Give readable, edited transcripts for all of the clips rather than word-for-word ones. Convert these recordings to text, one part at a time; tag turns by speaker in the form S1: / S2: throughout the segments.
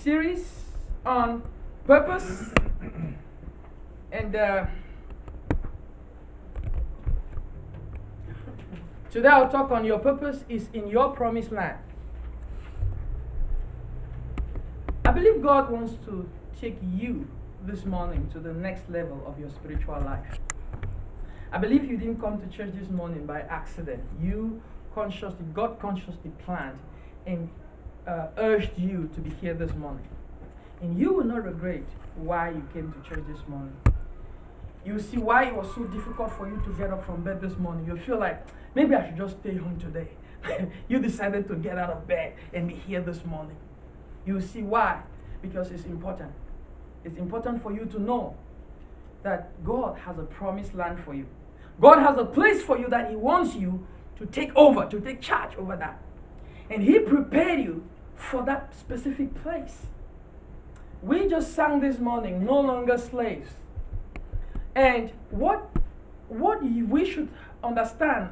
S1: series on purpose, and today I'll talk on your purpose is in your promised land. I believe God wants to take you this morning to the next level of your spiritual life. I believe you didn't come to church this morning by accident. God consciously planned and urged you to be here this morning. And you will not regret why you came to church this morning. You see why it was so difficult for you to get up from bed this morning. You feel like, maybe I should just stay home today. You decided to get out of bed and be here this morning. You see why? Because it's important. It's important for you to know that God has a promised land for you. God has a place for you that He wants you to take over, to take charge over that. And He prepared you for that specific place. We just sang this morning, no longer slaves. And what we should understand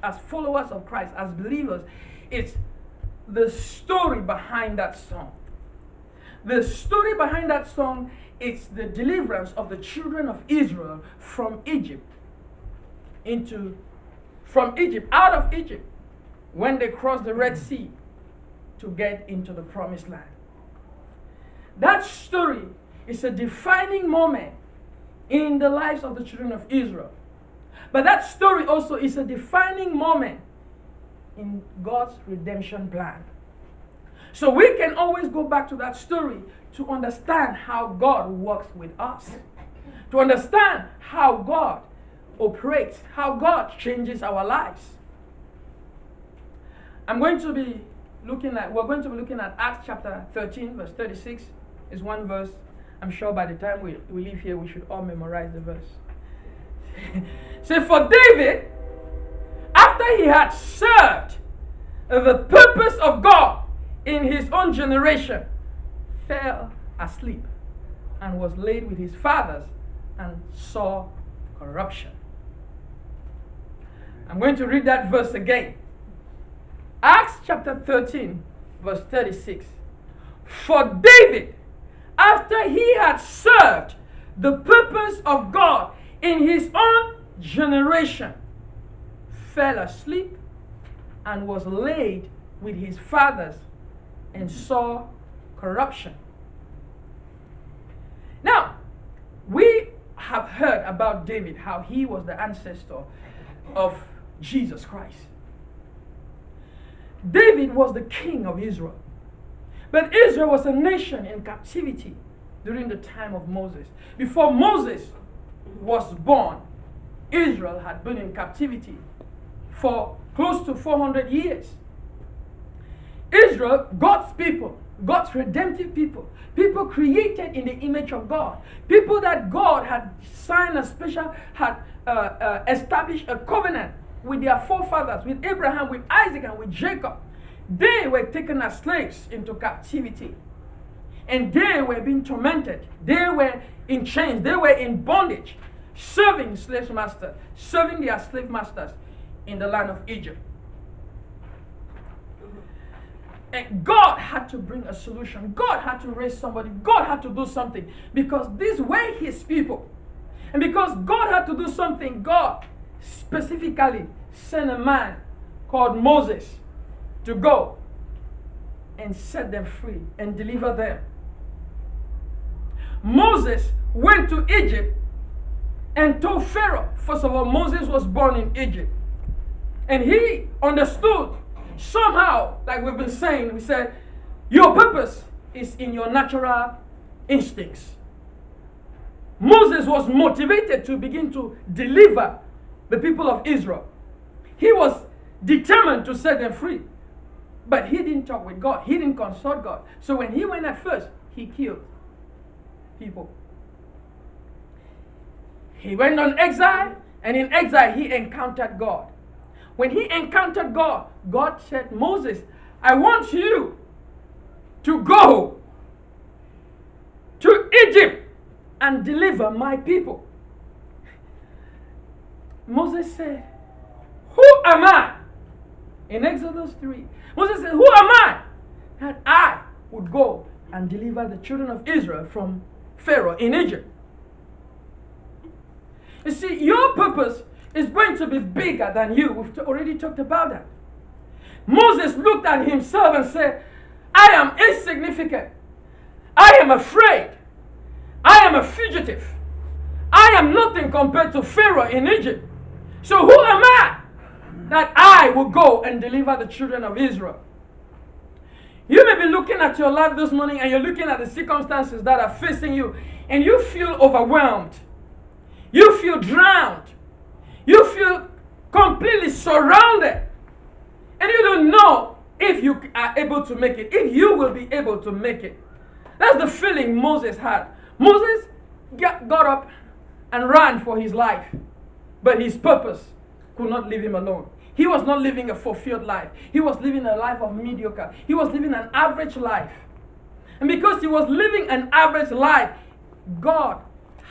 S1: as followers of Christ, as believers, is the story behind that song. The story behind that song is the deliverance of the children of Israel from Egypt, out of Egypt, when they crossed the Red Sea to get into the promised land. That story is a defining moment in the lives of the children of Israel. But that story also is a defining moment in God's redemption plan. So we can always go back to that story to understand how God works with us, to understand how God operates, how God changes our lives. We're going to be looking at Acts chapter 13, verse 36 is one verse. I'm sure by the time we leave here, we should all memorize the verse. So for David, after he had served the purpose of God in his own generation, fell asleep and was laid with his fathers and saw corruption. I'm going to read that verse again. Acts chapter 13, verse 36. For David, after he had served the purpose of God in his own generation, fell asleep and was laid with his fathers and saw corruption. Now, we have heard about David, how he was the ancestor of Jesus Christ. David was the king of Israel. But Israel was a nation in captivity during the time of Moses. Before Moses was born, Israel had been in captivity for close to 400 years. Israel, God's people, God's redemptive people, people created in the image of God, people that God had signed established a covenant with their forefathers, with Abraham, with Isaac, and with Jacob. They were taken as slaves into captivity. And they were being tormented. They were in chains. They were in bondage, serving their slave masters in the land of Egypt. And God had to bring a solution. God had to raise somebody. God had to do something, because these were His people. And because God had to do something, God specifically sent a man called Moses to go and set them free and deliver them. Moses went to Egypt and told Pharaoh. First of all, Moses was born in Egypt. And he understood somehow, like we've been saying, we said, your purpose is in your natural instincts. Moses was motivated to begin to deliver the people of Israel. He was determined to set them free. But he didn't talk with God. He didn't consult God. So when he went at first, he killed people. He went on exile, and in exile he encountered God. When he encountered God, God said, Moses, I want you to go to Egypt and deliver my people. Moses said, who am I? In Exodus 3, Moses said, who am I that I would go and deliver the children of Israel from Pharaoh in Egypt. You see, your purpose is going to be bigger than you. We've already talked about that. Moses looked at himself and said, I am insignificant. I am afraid. I am a fugitive. I am nothing compared to Pharaoh in Egypt. So who am I that I will go and deliver the children of Israel? You may be looking at your life this morning and you're looking at the circumstances that are facing you and you feel overwhelmed. You feel drowned. You feel completely surrounded. And you don't know if you are able to make it, if you will be able to make it. That's the feeling Moses had. Moses got up and ran for his life. But his purpose could not leave him alone. He was not living a fulfilled life. He was living a life of mediocre. He was living an average life. And because he was living an average life, God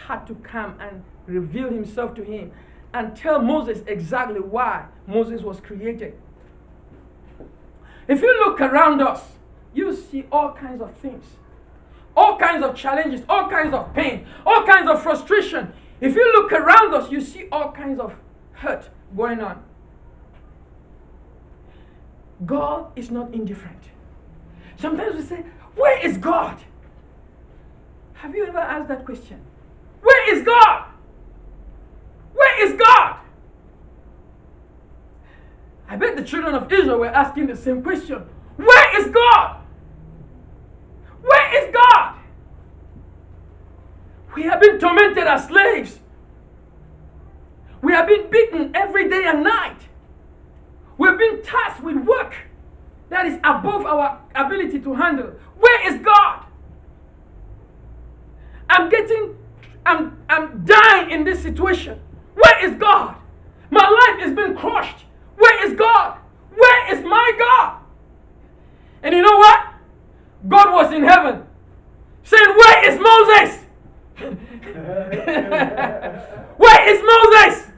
S1: had to come and reveal himself to him and tell Moses exactly why Moses was created. If you look around us, you see all kinds of things. All kinds of challenges, all kinds of pain, all kinds of frustration. If you look around us, you see all kinds of hurt going on. God is not indifferent. Sometimes we say, where is God? Have you ever asked that question? Where is God? Where is God? I bet the children of Israel were asking the same question. Where is God? Where is God? We have been tormented as slaves. We have been beaten every day and night. We've been tasked with work that is above our ability to handle. Where is God? I'm dying in this situation. Where is God? My life has been crushed. Where is God? Where is my God? And you know what? God was in heaven saying, where is Moses? Where is Moses?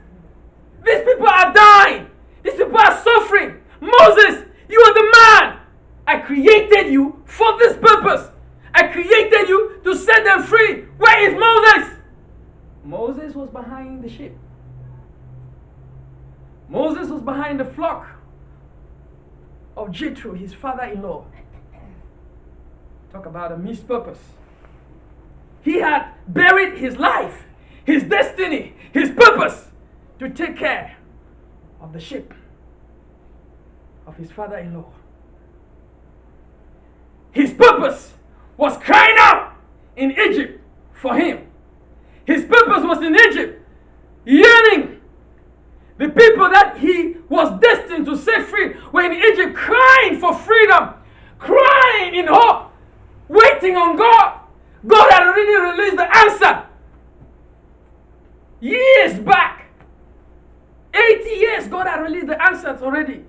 S1: These people are dying. These people are suffering. Moses, you are the man. I created you for this purpose. I created you to set them free. Where is Moses? Moses was behind the sheep. Moses was behind the flock of Jethro, his father-in-law. Talk about a missed purpose. He had buried his life, his destiny, his purpose to take care of the sheep of his father-in-law. His purpose was crying out in Egypt for him. His purpose was in Egypt, yearning. The people that he was destined to set free were in Egypt crying for freedom, crying in hope, waiting on God. God had already released the answer years back. 80 years God had released the answers already.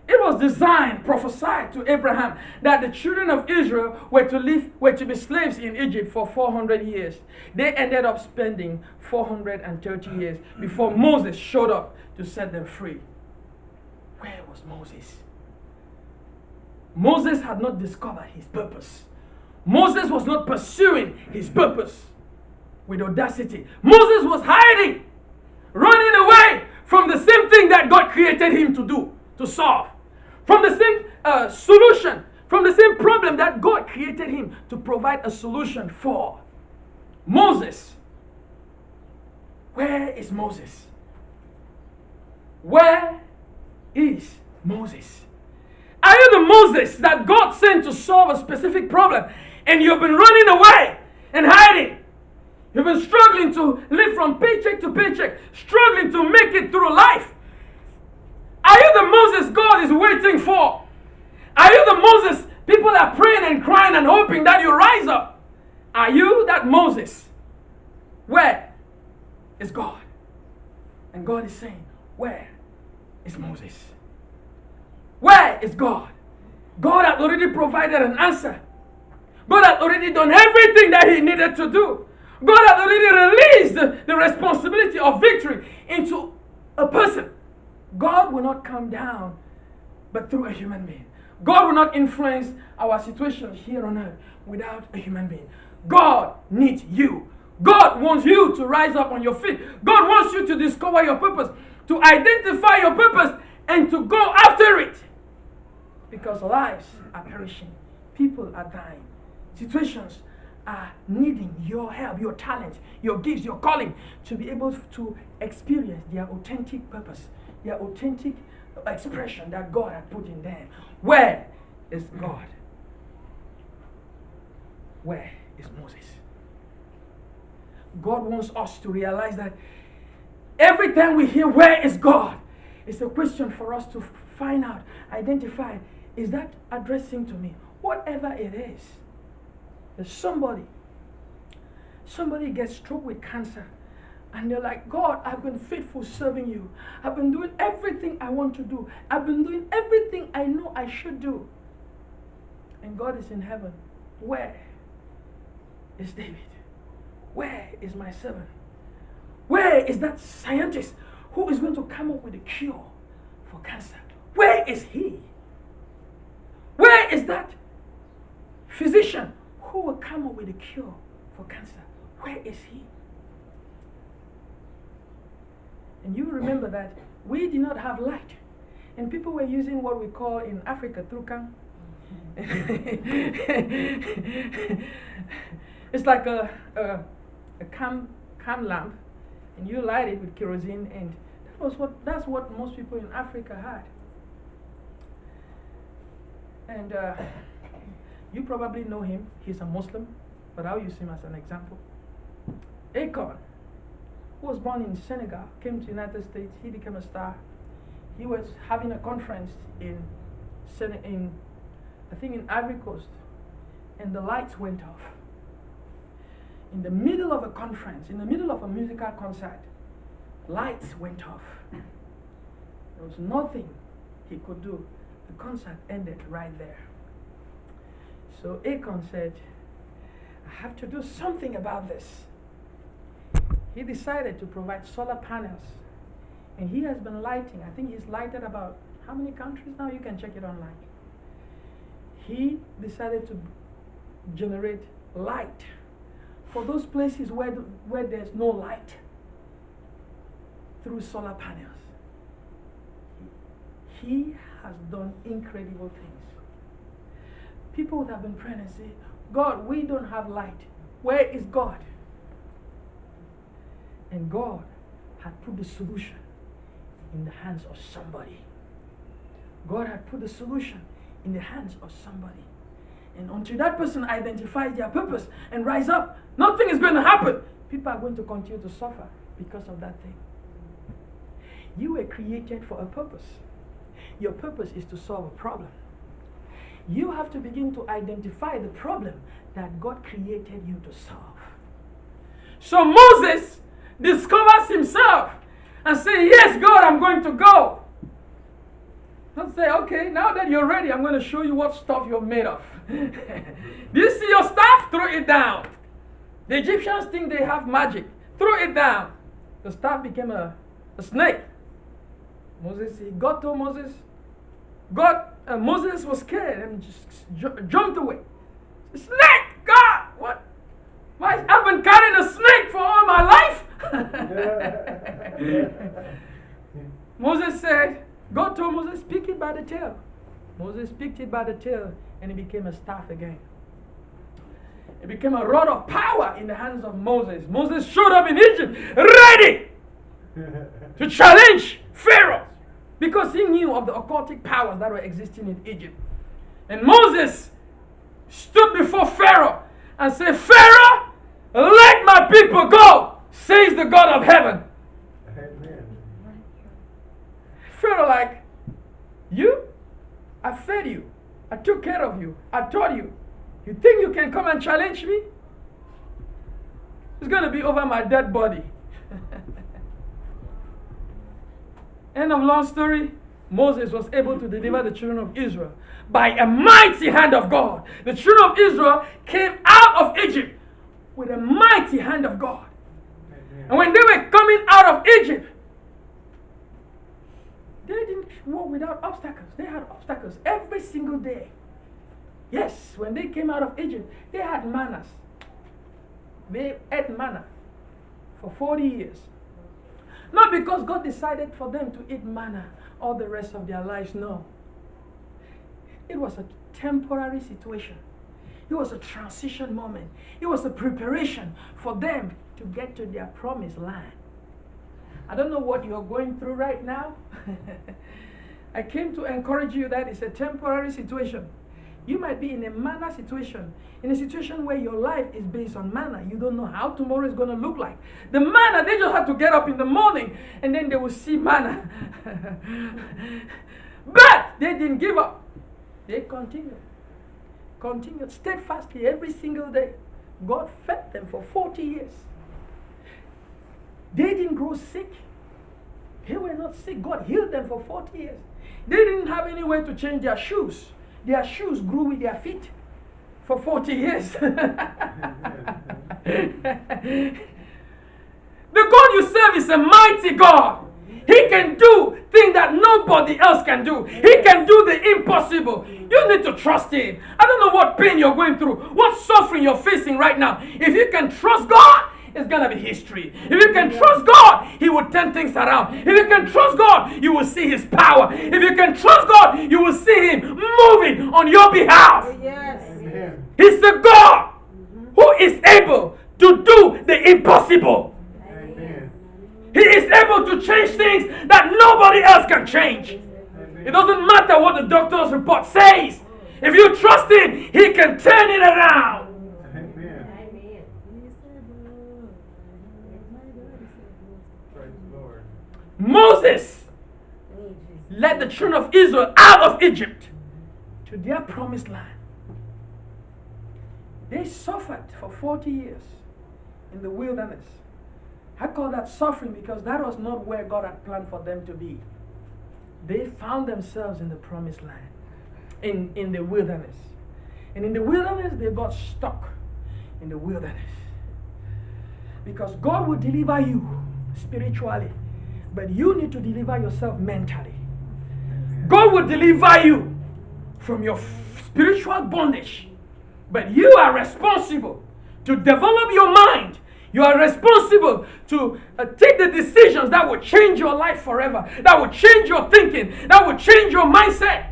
S1: It was designed, prophesied to Abraham that the children of Israel were to be slaves in Egypt for 400 years. They ended up spending 430 years before Moses showed up to set them free. Where was Moses? Moses had not discovered his purpose. Moses was not pursuing his purpose with audacity. Moses was hiding, running away from the same thing that God created him to do, to solve. From the same solution, from the same problem that God created him to provide a solution for. Moses. Where is Moses? Where is Moses? Are you the Moses that God sent to solve a specific problem and you've been running away and hiding? You've been struggling to live from paycheck to paycheck, struggling to make it through life. Are you the Moses God is waiting for? Are you the Moses people are praying and crying and hoping that you rise up? Are you that Moses? Where is God? And God is saying, where is Moses? Where is God? God had already provided an answer. God had already done everything that he needed to do. God had already released the responsibility of victory into a person. God will not come down, but through a human being. God will not influence our situation here on earth without a human being. God needs you. God wants you to rise up on your feet. God wants you to discover your purpose, to identify your purpose, and to go after it. Because lives are perishing. People are dying. Situations are needing your help, your talent, your gifts, your calling to be able to experience their authentic purpose, their authentic expression that God had put in them. Where is God? Where is Moses? God wants us to realize that every time we hear where is God, it's a question for us to find out, identify, is that addressing to me? Whatever it is. There's somebody gets struck with cancer and they're like, God, I've been faithful serving you. I've been doing everything I want to do. I've been doing everything I know I should do. And God is in heaven. Where is David? Where is my servant? Where is that scientist who is going to come up with a cure for cancer? Where is he? Where is that physician who will come up with a cure for cancer? Where is he? And you remember that we did not have light. And people were using what we call in Africa, trukang. It's like a cam lamp, and you light it with kerosene, and that's what most people in Africa had. And you probably know him. He's a Muslim, but I'll use him as an example. Akon, who was born in Senegal, came to the United States. He became a star. He was having a conference in I think in Ivory Coast, and the lights went off. In the middle of a conference, in the middle of a musical concert, lights went off. There was nothing he could do. The concert ended right there. So Akon said, I have to do something about this. He decided to provide solar panels. And he has been lighting. I think he's lighted about how many countries now? You can check it online. He decided to generate light for those places where there's no light through solar panels. He has done incredible things. People would have been praying and say, God, we don't have light. Where is God? And God had put the solution in the hands of somebody. God had put the solution in the hands of somebody. And until that person identifies their purpose and rise up, nothing is going to happen. People are going to continue to suffer because of that thing. You were created for a purpose. Your purpose is to solve a problem. You have to begin to identify the problem that God created you to solve. So Moses discovers himself and says, yes, God, I'm going to go. Don't say, okay, now that you're ready, I'm going to show you what stuff you're made of. Do you see your staff? Throw it down. The Egyptians think they have magic. Throw it down. The staff became a snake. God told Moses, Moses was scared and just jumped away. Snake! God! What? I've been carrying a snake for all my life. Moses said, God told Moses, pick it by the tail. Moses picked it by the tail and it became a staff again. It became a rod of power in the hands of Moses. Moses showed up in Egypt ready to challenge Pharaoh because he knew of the occultic powers that were existing in Egypt. And Moses stood before Pharaoh and said, Pharaoh, let my people go, says the God of heaven. Amen. Pharaoh like, you? I fed you. I took care of you. I taught you. You think you can come and challenge me? It's going to be over my dead body. End of long story. Moses was able to deliver the children of Israel by a mighty hand of God. The children of Israel came out of Egypt with a mighty hand of God. Amen. And when they were coming out of Egypt, They didn't walk without obstacles. They had obstacles every single day. Yes, when they came out of Egypt, they had manners. They ate manna for 40 years. Not because God decided for them to eat manna all the rest of their lives, no. It was a temporary situation. It was a transition moment. It was a preparation for them to get to their promised land. I don't know what you're going through right now. I came to encourage you that it's a temporary situation. You might be in a manna situation, in a situation where your life is based on manna. You don't know how tomorrow is going to look like. The manna, they just have to get up in the morning and then they will see manna. But they didn't give up. They continued steadfastly every single day. God fed them for 40 years. They didn't grow sick. They were not sick. God healed them for 40 years. They didn't have any way to change their shoes. Their shoes grew with their feet for 40 years. The God you serve is a mighty God. He can do things that nobody else can do. He can do the impossible. You need to trust Him. I don't know what pain you're going through, what suffering you're facing right now. If you can trust God, it's going to be history. If you can trust God, He will turn things around. If you can trust God, you will see His power. If you can trust God, you will see Him moving on your behalf.
S2: Yes.
S1: He's the God who is able to do the impossible. He is able to change things that nobody else can change. It doesn't matter what the doctor's report says. If you trust Him, He can turn it around. Moses led the children of Israel out of Egypt to their promised land. They suffered for 40 years in the wilderness. I call that suffering because that was not where God had planned for them to be. They found themselves in the promised land, in the wilderness. And in the wilderness, they got stuck in the wilderness. Because God will deliver you spiritually, but you need to deliver yourself mentally. God will deliver you from your spiritual bondage, but you are responsible to develop your mind. You are responsible to take the decisions that will change your life forever, that will change your thinking, that will change your mindset.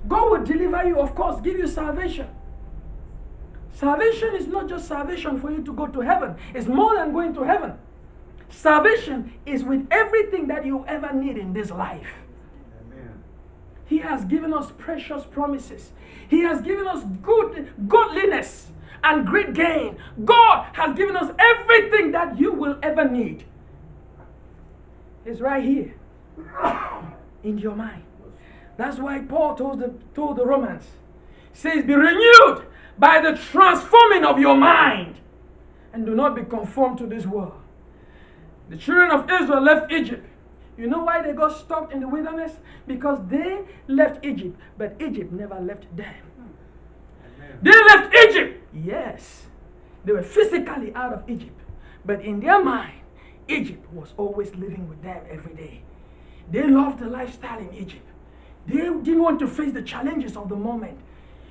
S1: God will deliver you, of course, give you salvation. Salvation is not just salvation for you to go to heaven. It's more than going to heaven. Salvation is with everything that you ever need in this life. Amen. He has given us precious promises. He has given us godliness and great gain. God has given us everything that you will ever need. It's right here in your mind. That's why Paul told the Romans, says, be renewed by the transforming of your mind and do not be conformed to this world. The children of Israel left Egypt. You know why they got stuck in the wilderness? Because they left Egypt, but Egypt never left them. Amen. They left Egypt. Yes, they were physically out of Egypt, but in their mind, Egypt was always living with them every day. They loved the lifestyle in Egypt. They didn't want to face the challenges of the moment.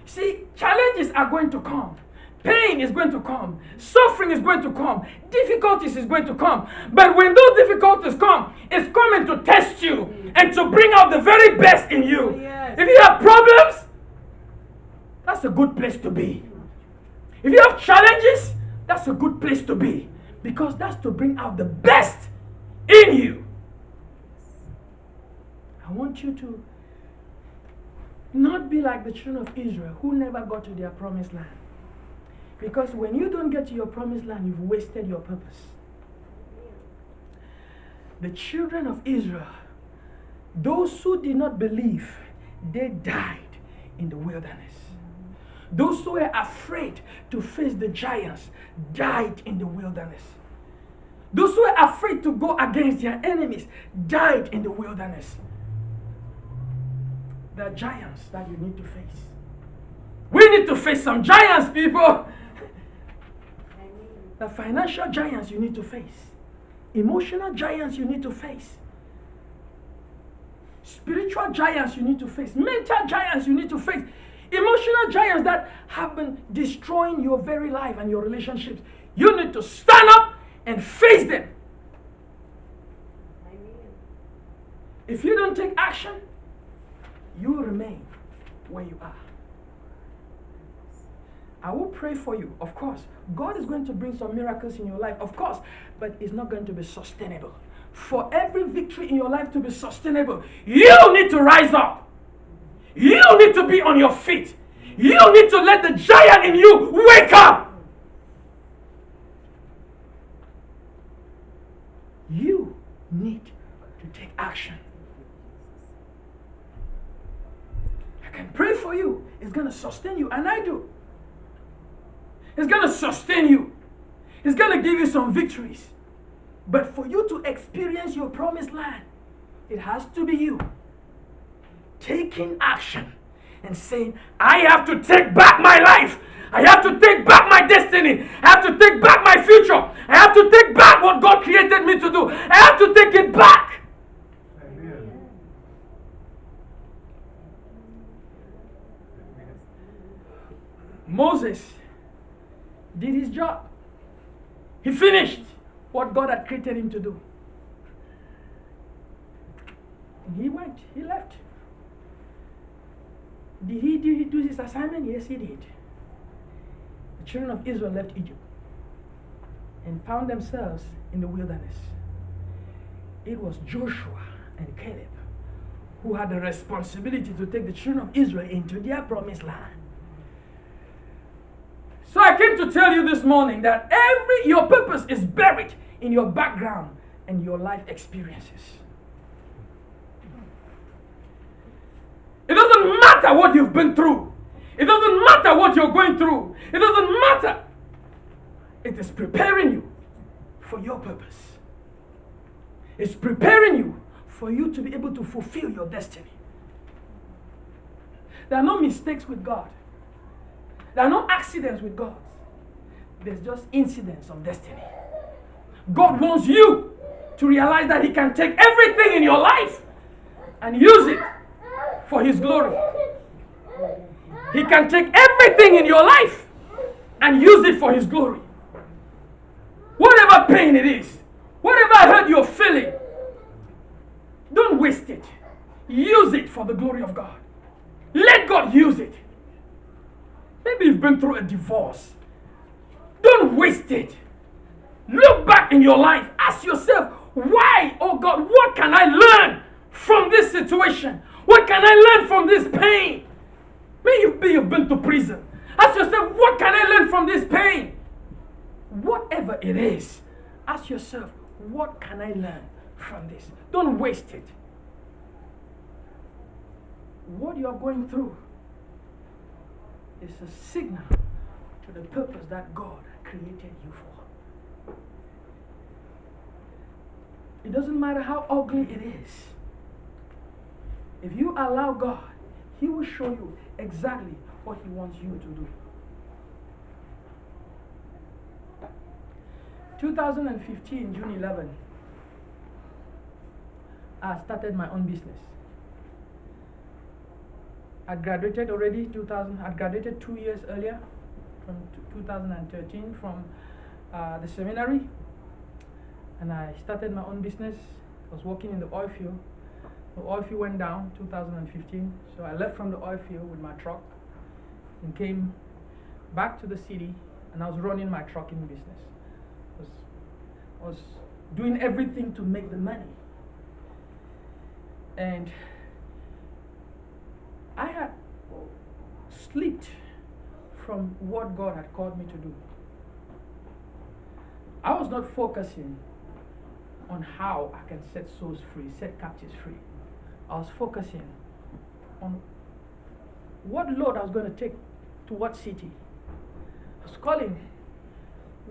S1: See, challenges are going to come. Pain is going to come. Suffering is going to come. Difficulties is going to come. But when those difficulties come, it's coming to test you and to bring out the very best in you. Yes. If you have problems, that's a good place to be. If you have challenges, that's a good place to be. Because that's to bring out the best in you. I want you to not be like the children of Israel who never got to their promised land. Because when you don't get to your promised land, you've wasted your purpose. The children of Israel, those who did not believe, they died in the wilderness. Those who were afraid to face the giants died in the wilderness. Those who were afraid to go against their enemies died in the wilderness. There are giants that you need to face. We need to face some giants, people. The financial giants you need to face. Emotional giants you need to face. Spiritual giants you need to face. Mental giants you need to face. Emotional giants that have been destroying your very life and your relationships. You need to stand up and face them. If you don't take action, you will remain where you are. I will pray for you, of course. God is going to bring some miracles in your life, of course, but it's not going to be sustainable. For every victory in your life to be sustainable, you need to rise up. You need to be on your feet. You need to let the giant in you wake up. You need to take action. I can pray for you. It's going to sustain you, and I do. It's going to sustain you. It's going to give you some victories. But for you to experience your promised land, it has to be you taking action and saying, I have to take back my life. I have to take back my destiny. I have to take back my future. I have to take back what God created me to do. I have to take it back. Amen. Moses did his job. He finished what God had created him to do. And he went, he left. Did he do his assignment? Yes, he did. The children of Israel left Egypt and found themselves in the wilderness. It was Joshua and Caleb who had the responsibility to take the children of Israel into their promised land. So I came to tell you this morning that your purpose is buried in your background and your life experiences. It doesn't matter what you've been through. It doesn't matter what you're going through. It doesn't matter. It is preparing you for your purpose. It's preparing you for you to be able to fulfill your destiny. There are no mistakes with God. There are no accidents with God. There's just incidents of destiny. God wants you to realize that He can take everything in your life and use it for His glory. He can take everything in your life and use it for His glory. Whatever pain it is, whatever hurt you're feeling, don't waste it. Use it for the glory of God. Let God use it. Maybe you've been through a divorce. Don't waste it. Look back in your life. Ask yourself, why, oh God, what can I learn from this situation? What can I learn from this pain? Maybe you've been to prison. Ask yourself, what can I learn from this pain? Whatever it is, ask yourself, what can I learn from this? Don't waste it. What you're going through is a signal to the purpose that God created you for. It doesn't matter how ugly it is. If you allow God, He will show you exactly what He wants you to do. 2015, June 11, I started my own business. I graduated already. I graduated 2 years earlier, from 2013, from the seminary, and I started my own business. I was working in the oil field. The oil field went down 2015, so I left from the oil field with my truck and came back to the city, and I was running my trucking business. I was doing everything to make the money, and I had slipped from what God had called me to do. I was not focusing on how I can set souls free, set captives free. I was focusing on what load I was going to take to what city. I was calling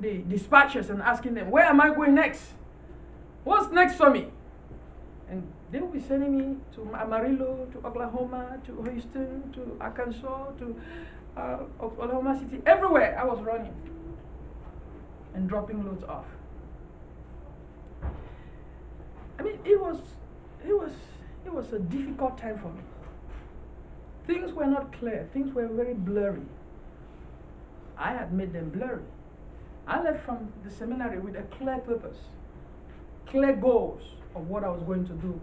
S1: the dispatchers and asking them, where am I going next? What's next for me? And they will be sending me to Amarillo, to Oklahoma, to Houston, to Arkansas, to Oklahoma City. Everywhere I was running and dropping loads off. I mean, it was It was a difficult time for me. Things were not clear, things were very blurry. I had made them blurry. I left from the seminary with a clear purpose, clear goals of what I was going to do.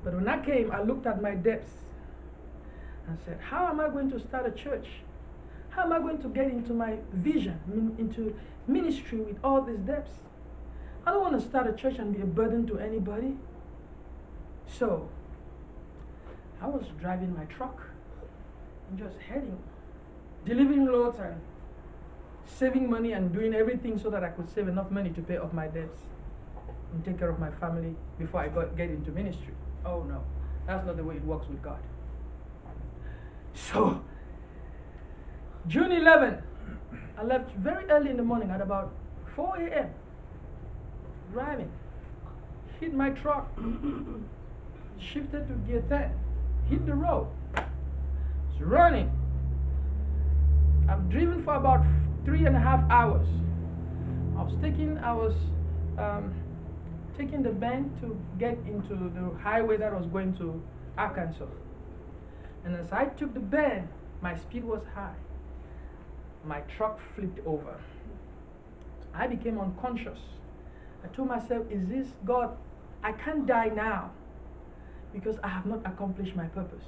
S1: But when I came, I looked at my debts and said, how am I going to start a church? How am I going to get into my vision, into ministry with all these debts? I don't want to start a church and be a burden to anybody. So, I was driving my truck and just heading, delivering loads and saving money and doing everything so that I could save enough money to pay off my debts and take care of my family before I get into ministry. Oh no, that's not the way it works with God. So, June 11, I left very early in the morning at about 4 a.m. driving, hit my truck, shifted to gear 10, hit the road, it's running. I've driven for about 3.5 hours. I was taking the bend to get into the highway that was going to Arkansas. And as I took the bend, my speed was high. My truck flipped over. I became unconscious. I told myself, is this God? I can't die now because I have not accomplished my purpose.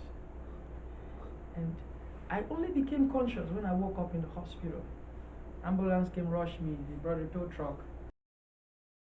S1: And I only became conscious when I woke up in the hospital. Ambulance came, rushed me. They brought a tow truck.